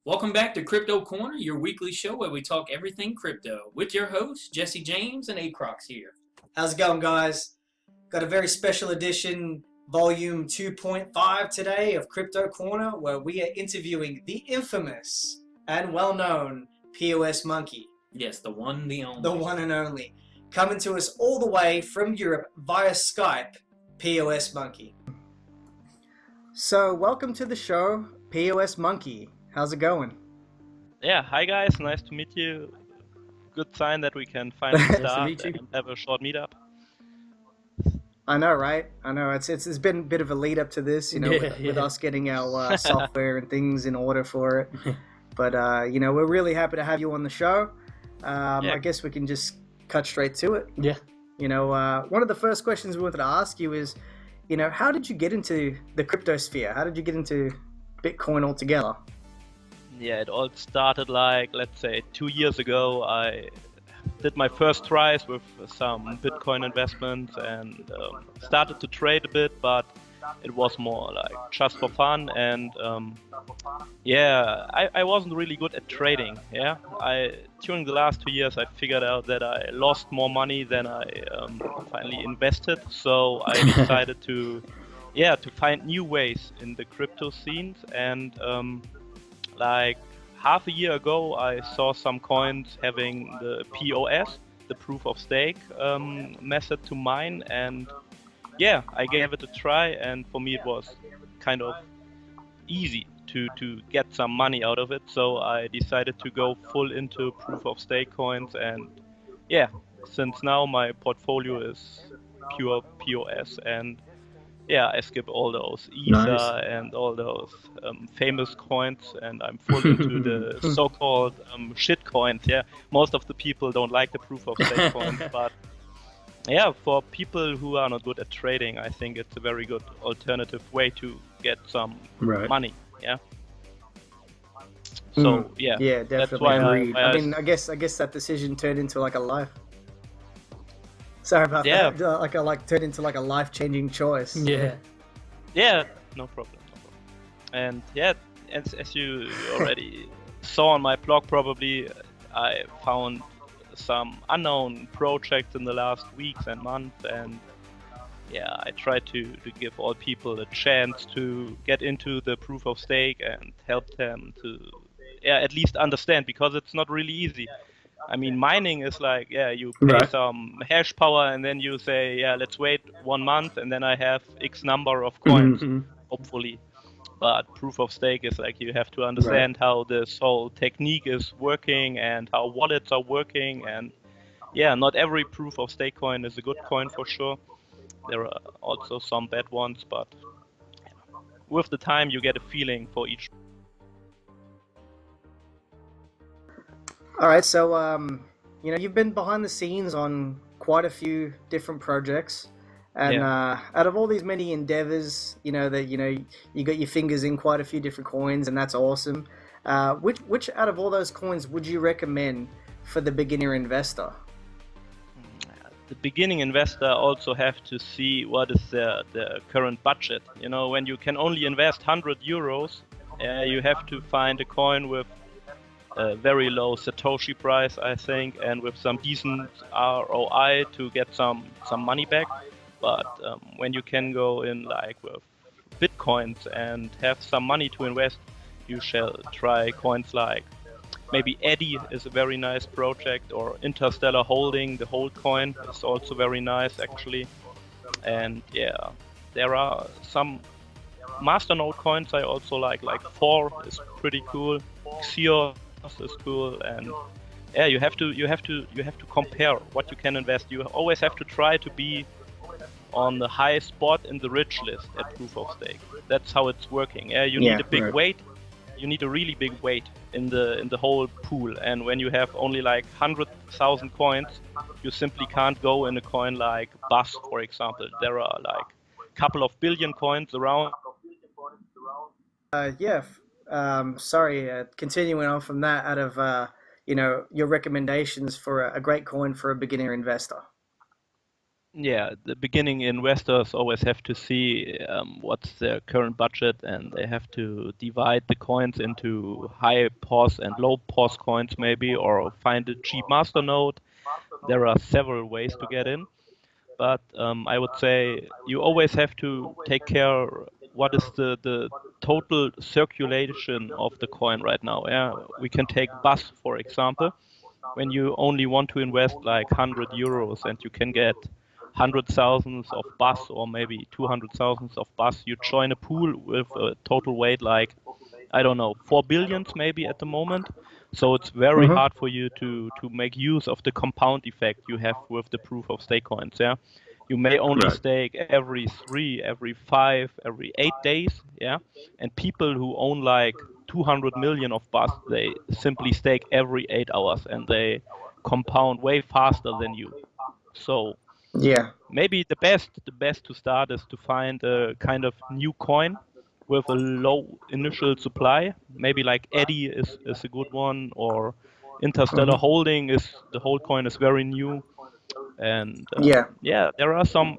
Welcome back to Crypto Corner, your weekly show where we talk everything crypto. With your hosts, Jesse James and Acrox here. How's it going, guys? Got a very special edition, volume 2.5 today of Crypto Corner, where we are interviewing the infamous and well-known PoSMoNKeY. Yes, the one, the only. The one and only. Coming to us all the way from Europe via Skype, PoSMoNKeY. So, welcome to the show, PoSMoNKeY. How's it going? Yeah, hi guys, nice to meet you. Good sign that we can finally start and have a short meetup. I know, right? I know it's been a bit of a lead up to this, with us getting our software and things in order for it. But we're really happy to have you on the show. I guess we can just cut straight to it. Yeah. One of the first questions we wanted to ask you is, how did you get into the crypto sphere? How did you get into Bitcoin altogether? Yeah, it all started let's say 2 years ago. I did my first tries with some Bitcoin investments and started to trade a bit, but it was more like just for fun. And I wasn't really good at trading. Yeah, during the last 2 years I figured out that I lost more money than I finally invested. So I decided to find new ways in the crypto scenes. And like half a year ago, I saw some coins having the POS, the proof of stake method to mine, and I gave it a try, and for me it was kind of easy to get some money out of it. So I decided to go full into proof of stake coins, and since now my portfolio is pure POS, and I skip all those Ether and all those famous coins, and I'm full into the so-called shit coins. Yeah, most of the people don't like the proof of stake coins, but for people who are not good at trading, I think it's a very good alternative way to get some money. Yeah. So definitely. That's why I guess that decision turned into like a life. Sorry about that. Turned into like a life-changing choice. Yeah. No problem. And as you already saw on my blog, probably I found some unknown projects in the last weeks and months, and I try to give all people a chance to get into the proof of stake and help them to at least understand, because it's not really easy. I mean, mining is like, you pay some hash power and then you say, let's wait 1 month and then I have X number of coins, hopefully. But proof of stake is like, you have to understand how this whole technique is working and how wallets are working. And not every proof of stake coin is a good coin for sure. There are also some bad ones, but with the time you get a feeling for each. All right, so you've been behind the scenes on quite a few different projects, and out of all these many endeavors, you got your fingers in quite a few different coins, and that's awesome. Which out of all those coins would you recommend for the beginner investor? The beginning investor also have to see what is the current budget. When you can only invest 100 euros, you have to find a coin with a very low Satoshi price, I think, and with some decent ROI to get some money back. But when you can go in like with Bitcoins and have some money to invest, you shall try coins like maybe Eddy is a very nice project, or Interstellar Holding, the whole coin is also very nice actually. And there are some masternode coins I also like 4 is pretty cool, Xeon is cool, and you have to compare what you can invest. You always have to try to be on the high spot in the rich list at proof of stake. That's how it's working. You need a big weight. You need a really big weight in the whole pool. And when you have only like 100,000 coins, you simply can't go in a coin like BUS, for example. There are like a couple of billion coins around. Continuing on from that, out of your recommendations for a great coin for a beginner investor. Yeah, the beginning investors always have to see what's their current budget, and they have to divide the coins into high POS and low POS coins maybe, or find a cheap masternode. There are several ways to get in, but I would say you always have to take care what is the total circulation of the coin right now. Yeah, we can take BUS for example. When you only want to invest like 100 euros and you can get 100,000 of BUS or maybe 200,000 of BUS, you join a pool with a total weight like, I don't know, 4 billions maybe at the moment. So it's very hard for you to make use of the compound effect you have with the proof of stake coins. Yeah, you may only stake every 3, every 5, every 8 days. Yeah, and people who own like 200 million of BUS, they simply stake every 8 hours and they compound way faster than you. So Yeah. maybe the best to start is to find a kind of new coin with a low initial supply. Maybe like Eddy is a good one, or Interstellar Holding is, the whole coin is very new. And Yeah. yeah, there are some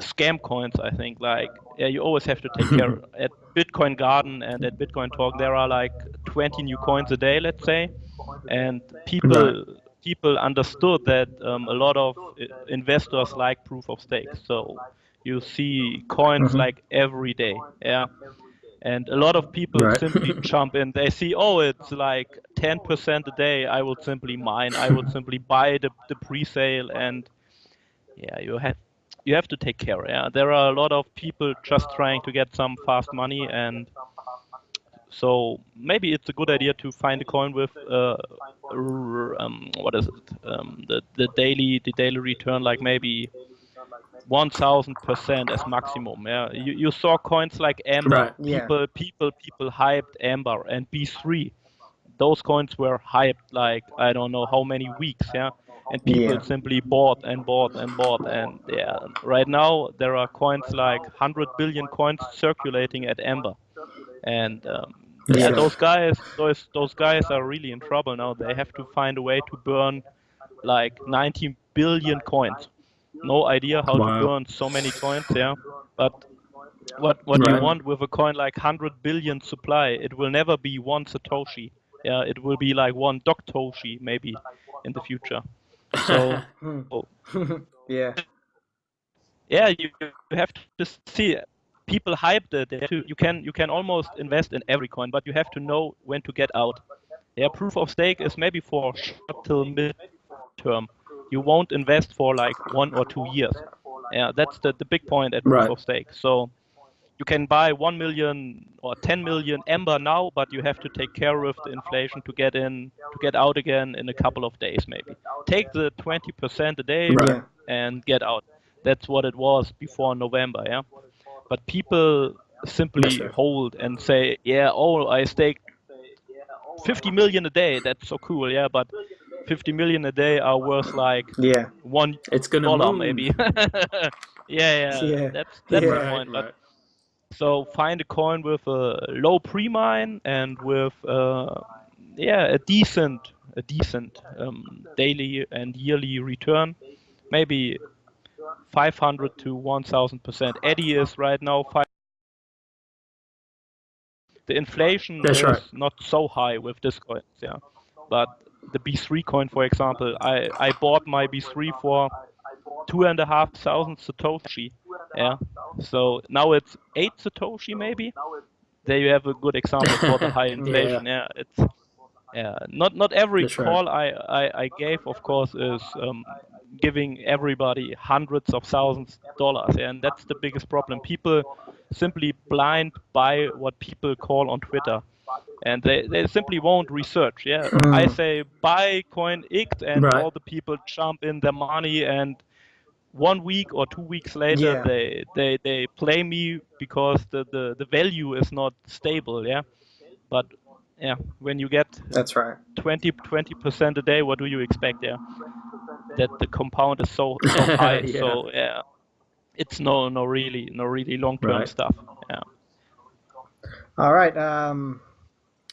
scam coins, I think. Like, yeah, you always have to take care. At Bitcoin Garden and at Bitcoin Talk, there are like 20 new coins a day, let's say, and people understood that a lot of investors like proof of stake. So you see coins like every day, yeah. And a lot of people simply jump in. They see, oh, it's like 10% a day. I will simply mine. I will simply buy the pre-sale, and yeah, you have to take care. Yeah, there are a lot of people just trying to get some fast money, and so maybe it's a good idea to find a coin with what is it? The daily return, like maybe 1,000% as maximum. Yeah, you saw coins like Amber. Yeah. People hyped Amber and B3. Those coins were hyped like I don't know how many weeks. Yeah, and people Yeah. simply bought and bought and bought. And yeah, right now there are coins like 100 billion coins circulating at Amber. And That's yeah, right. those guys are really in trouble now. They have to find a way to burn like 19 billion coins. No idea how to burn so many coins, yeah. But what you want with a coin like 100 billion supply, it will never be one Satoshi. Yeah, it will be like one Doktoshi maybe in the future. So Yeah. yeah, you have to see. People hyped it. You can almost invest in every coin, but you have to know when to get out. Yeah, proof of stake is maybe for short till mid term. You won't invest for like 1 or 2 years. Yeah, that's the big point at proof of stake. So you can buy 1 million or 10 million Ember now, but you have to take care of the inflation to get out again in a couple of days maybe. Take the 20% a day and get out. That's what it was before November, yeah. But people simply hold and say, yeah, oh, I staked 50 million a day. That's so cool, yeah. But 50 million a day are worth like $1 It's gonna move. maybe. yeah. That's the point. But so find a coin with a low pre-mine and with a decent daily and yearly return, maybe 500 to 1,000%. Eddy is right now the inflation is not so high with this coins, yeah. But the B3 coin, for example, I bought my B3 for 2,500 Satoshi, yeah. So now it's 8 Satoshi maybe. There you have a good example for the high inflation. Yeah, it's not every call I gave, of course, is giving everybody hundreds of thousands of dollars. Yeah, and that's the biggest problem. People simply blind buy what people call on Twitter, and they simply won't research. Yeah, I say buy coin X, and all the people jump in their money, and 1 week or 2 weeks later they play me because the value is not stable. Yeah, but yeah, when you get That's right. 20% a day, what do you expect? Yeah, that the compound is so high. So yeah, it's no really long-term stuff. Yeah. All right.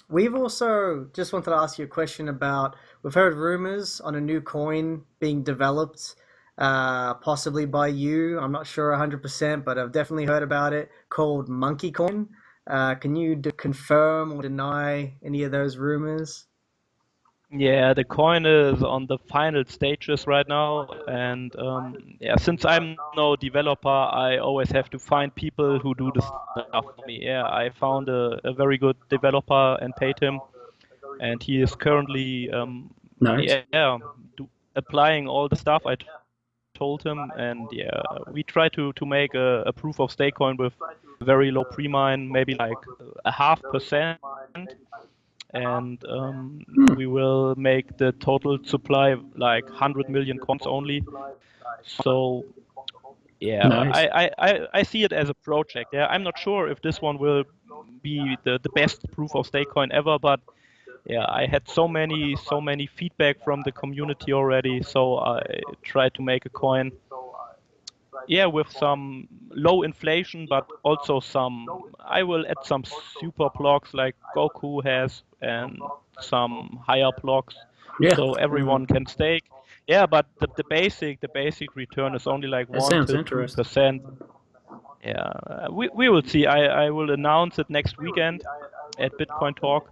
We've also just wanted to ask you a question about. We've heard rumors on a new coin being developed possibly by you. I'm not sure 100%, but I've definitely heard about it, called Monkey Coin. Can you confirm or deny any of those rumors? Yeah, the coin is on the final stages right now, and yeah, since I'm no developer, I always have to find people who do the stuff for me. Yeah, I found a very good developer and paid him, and he is currently Nice. yeah, applying all the stuff I told him, and yeah, we try to make a proof of stake coin with very low pre-mine, maybe like a 0.5%. And we will make the total supply like 100 million coins only. So yeah, Nice. I see it as a project. Yeah, I'm not sure if this one will be the best proof of stake coin ever, but yeah, I had so many feedback from the community already, so I tried to make a coin. Yeah, with some low inflation, but also I will add some super blocks like Goku has and some higher blocks, Yeah. so everyone can stake. Yeah, but the basic return is only like That 1 sounds to interesting. 2%. Yeah, we will see. I will announce it next weekend at Bitcoin Talk,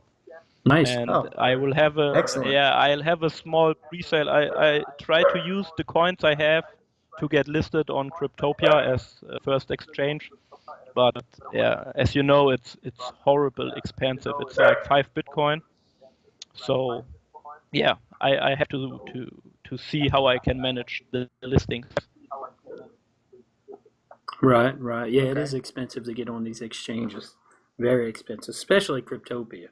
Nice. and Oh, I will have excellent. I'll have a small pre-sale. I try to use the coins I have to get listed on Cryptopia as first exchange, but yeah, as you know, it's horrible expensive. It's like 5 Bitcoin. So yeah, I have to see how I can manage the listings. Right, right. Yeah, it Okay. is expensive to get on these exchanges. Very expensive, especially Cryptopia.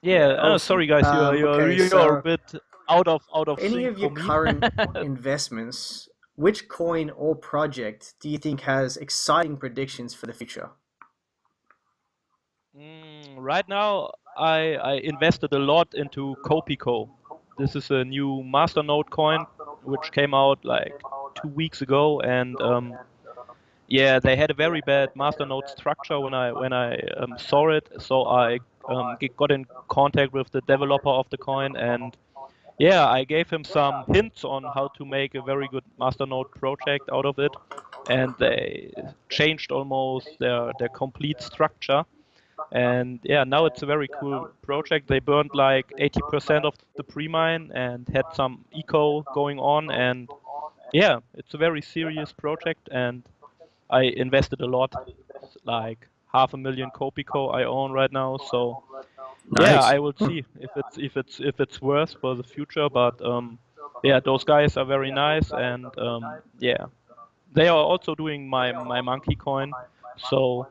Yeah, Awesome. sorry guys, Okay, you're a so bit out of any sync of your for me. current investments, which coin or project do you think has exciting predictions for the future? Right now, I invested a lot into Copico. This is a new masternode coin which came out like 2 weeks ago, and yeah, they had a very bad masternode structure when I saw it. So I got in contact with the developer of the coin, and yeah, I gave him some hints on how to make a very good masternode project out of it, and they changed almost their complete structure. And yeah, now it's a very cool project. They burned like 80% of the pre-mine and had some eco going on. And yeah, it's a very serious project. And I invested a lot, like 500,000 Copico I own right now. So yeah, Nice. I will see if it's worth for the future. But yeah, those guys are very nice, and yeah, they are also doing my monkey coin. So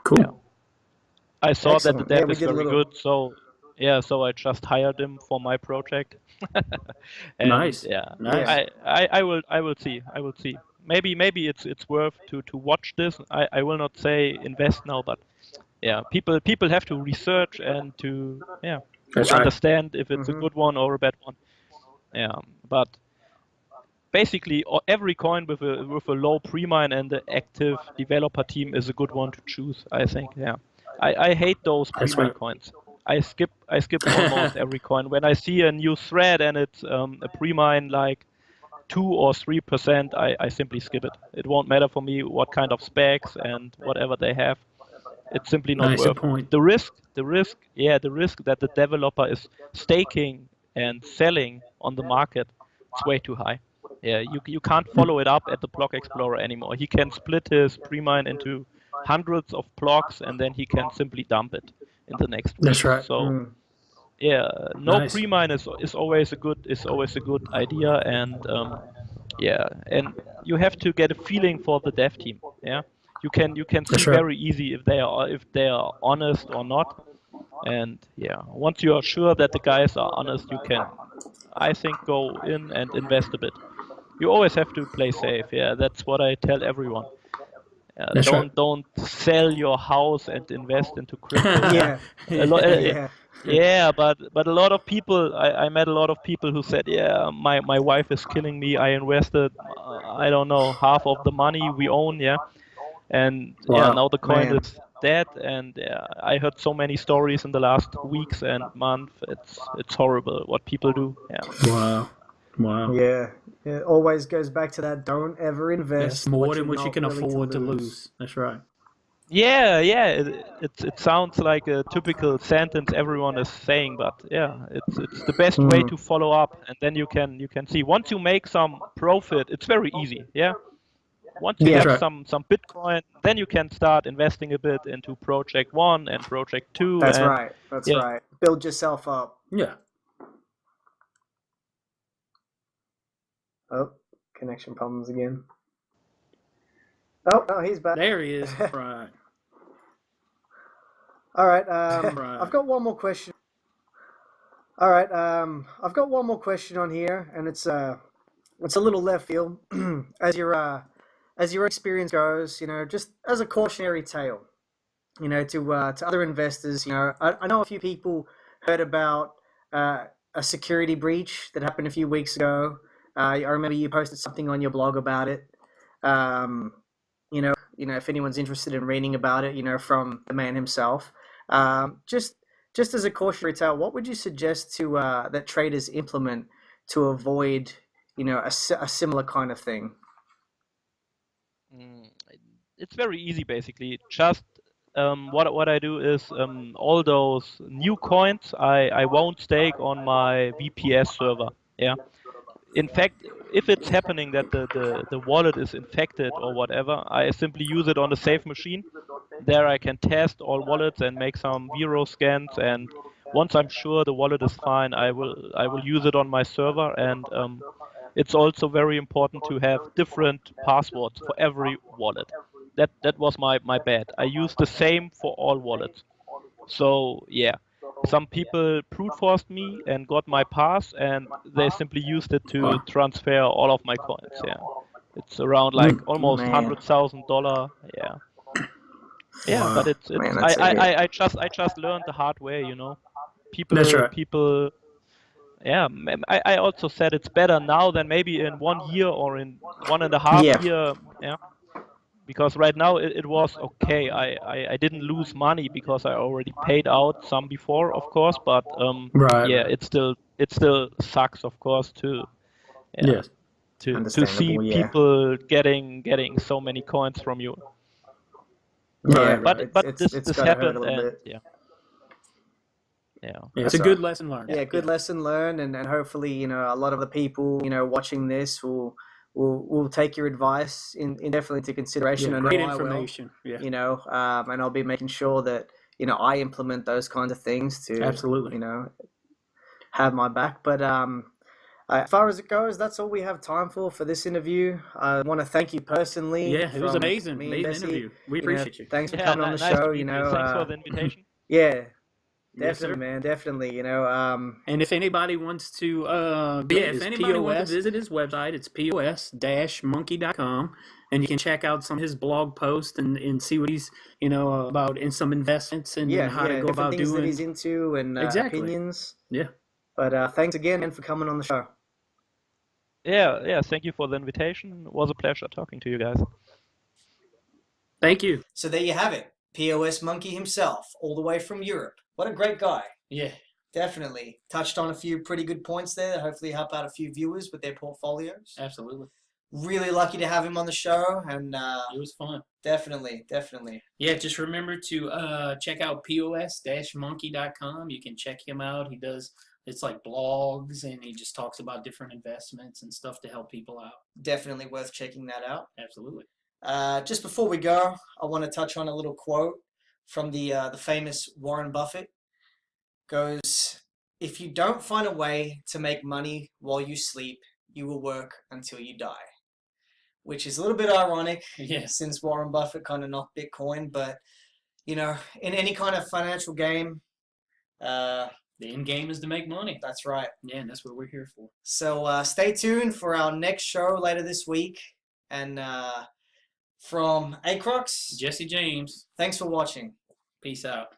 Cool. yeah. I saw that the Excellent. Yeah, dev we is did a very little. good, so yeah, so I just hired him for my project. And Nice. yeah, Nice. Yeah. I will see. I will see. Maybe it's worth to watch this. I will not say invest now, but yeah, people have to research and to That's right. understand if it's a Mm-hmm. good one or a bad one. Yeah, but basically every coin with a low pre-mine and the active developer team is a good one to choose, I think. Yeah, I hate those That's pre-mine right. coins. I skip almost every coin when I see a new thread and it's a pre-mine like 2 or 3%. I simply skip it. It won't matter for me what kind of specs and whatever they have. It's simply not Nice. Good worth point. the risk. The risk that the developer is staking and selling on the market. It's way too high. Yeah, you can't follow it up at the block explorer anymore. He can split his pre-mine into hundreds of blocks and then he can simply dump it in the next That's week. right. So Mm. yeah, no Nice. pre-mine is always a good idea, and yeah, and you have to get a feeling for the dev team. Yeah, you can see That's right. very easy if they are honest or not. And yeah, once you are sure that the guys are honest, you can, I think, go in and invest a bit. You always have to play safe. Yeah, that's what I tell everyone. That's right. Don't sell your house and invest into crypto. Yeah, Yeah. a lot. Yeah. Yeah, but a lot of people, I met a lot of people who said, yeah, my wife is killing me. I invested, I don't know, half of the money we own. Yeah, and yeah, Wow. now the coin Man. is dead. And I heard so many stories in the last weeks and month. It's horrible what people do. Yeah. Wow. Wow. Yeah. It always goes back to that: don't ever invest That's more what than you're what you not can willing afford to lose. That's right. Yeah, yeah. It sounds like a typical sentence everyone is saying, but yeah, it's the best way to follow up, and then you can see once you make some profit, it's very easy. Yeah. Once you Yeah. have That's right. some Bitcoin, then you can start investing a bit into project 1 and project 2, That's and right. That's yeah, right. Build yourself up. Yeah. Oh, connection problems again. Oh, no, he's back. There he is. Right. All right. Right. I've got one more question. All right. I've got one more question on here, and it's a little left field. As your experience goes, just as a cautionary tale, to other investors, I know a few people heard about a security breach that happened a few weeks ago. I remember you posted something on your blog about it. If anyone's interested in reading about it, from the man himself, just as a cautionary tale, what would you suggest to that traders implement to avoid, a similar kind of thing? it's very easy basically. Just what I do is all those new coins I won't stake on my VPS server. Yeah. In fact, if it's happening that the wallet is infected or whatever, I simply use it on a safe machine. There I can test all wallets and make some zero scans, and once I'm sure the wallet is fine, I will use it on my server. And it's also very important to have different passwords for every wallet. That was my bad. I used the same for all wallets. So yeah, some people brute forced me and got my pass, and they simply used it to Wow. transfer all of my coins. Yeah, it's around like almost Man. $100,000. Yeah, yeah, Wow. but it's Man, that's a hit. I just learned the hard way. That's right. People. Yeah, I also said it's better now than maybe in 1 year or in 1.5 Yeah. year. Yeah, because right now it was okay. I didn't lose money because I already paid out some before, of course, but Right. yeah, Right. it still sucks, of course, to yeah Yes. to see Understandable, yeah. people getting so many coins from you. Yeah, Right. bro. But It's this got to hurt a happened, little and bit. yeah. Yeah, it's That's a all good right. lesson learned. Yeah, good lesson learned, and hopefully, a lot of the people, watching this will take your advice in definitely into consideration. Yeah, I know great I will, information. Yeah, and I'll be making sure that, I implement those kinds of things to, absolutely. have my back. But as far as it goes, that's all we have time for this interview. I want to thank you personally. Yeah, it was from amazing. me and Amazing Bessie. interview. We appreciate you. Thanks for Yeah, coming on the nice to show. meet you. Thanks for the invitation. Yeah, Yes, sir. definitely, man, definitely. And if anybody wants to, if anybody wants to visit his website, it's POS-monkey.com, and you can check out some of his blog posts and see what he's, about in some investments and how to go different about things that doing. he's into and Exactly. opinions. Yeah. But thanks again, man, for coming on the show. Yeah. Thank you for the invitation. It was a pleasure talking to you guys. Thank you. So there you have it. PoSMoNKeY himself, all the way from Europe. What a great guy. Yeah. Definitely. Touched on a few pretty good points there that hopefully help out a few viewers with their portfolios. Absolutely. Really lucky to have him on the show, and It was fun. definitely. Yeah, just remember to check out POS-monkey.com. You can check him out. It's like blogs, and he just talks about different investments and stuff to help people out. Definitely worth checking that out. Absolutely. Just before we go, I want to touch on a little quote from the famous Warren Buffett. Goes, if you don't find a way to make money while you sleep, you will work until you die. Which is a little bit ironic, since Warren Buffett kind of knocked Bitcoin, but in any kind of financial game, the end game is to make money. That's right. Yeah, and that's what we're here for. So stay tuned for our next show later this week. And from Acrox, Jesse James, thanks for watching. peace out.